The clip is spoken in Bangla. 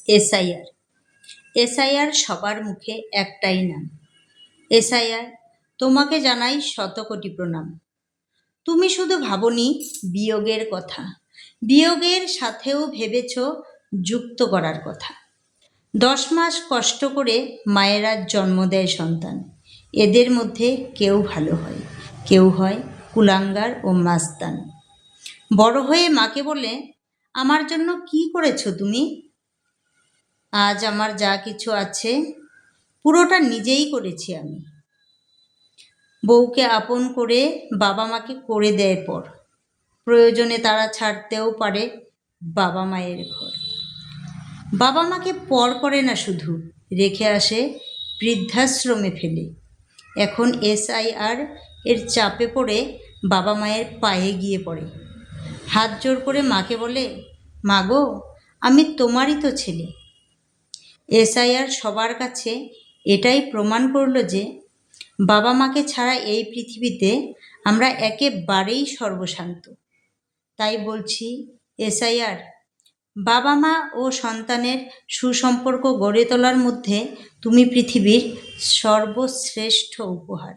এসআইআর। এসআইআর সবার মুখে একটাই নাম, এসআইআর। তোমাকে জানাই শতকোটি প্রণাম। তুমি শুধু ভাবনি বিয়োগের কথা, বিয়োগের সাথেও ভেবেছ যুক্ত করার কথা। 10 মাস কষ্ট করে মায়েরা জন্ম দেয় সন্তান। এদের মধ্যে কেউ ভালো হয়, কেউ হয় কুলাঙ্গার ও মাস্তান। বড় হয়ে মাকে বলে, আমার জন্য কি করেছো তুমি? আজ আমার যা কিছু আছে পুরোটা নিজেই করেছি আমি। বউকে আপন করে বাবা মাকে করে দেয় পর, প্রয়োজনে তারা ছাড়তেও পারে বাবা মায়ের ঘর। বাবা মাকে পর করে না, শুধু রেখে আসে বৃদ্ধাশ্রমে ফেলে। এখন এসআইআর এর চাপে পড়ে বাবা মায়ের পায়ে গিয়ে পড়ে, হাত জোর করে মাকে বলে, মা গো, আমি তোমারই তো ছেলে। এসআইআর সবার কাছে এটাই প্রমাণ করলো যে বাবা মাকে ছাড়া এই পৃথিবীতে আমরা একেবারেই সর্বশান্ত। তাই বলছি, এসআইআর, বাবা মা ও সন্তানের সুসম্পর্ক গড়ে তোলার মধ্যে তুমি পৃথিবীর সর্বশ্রেষ্ঠ উপহার।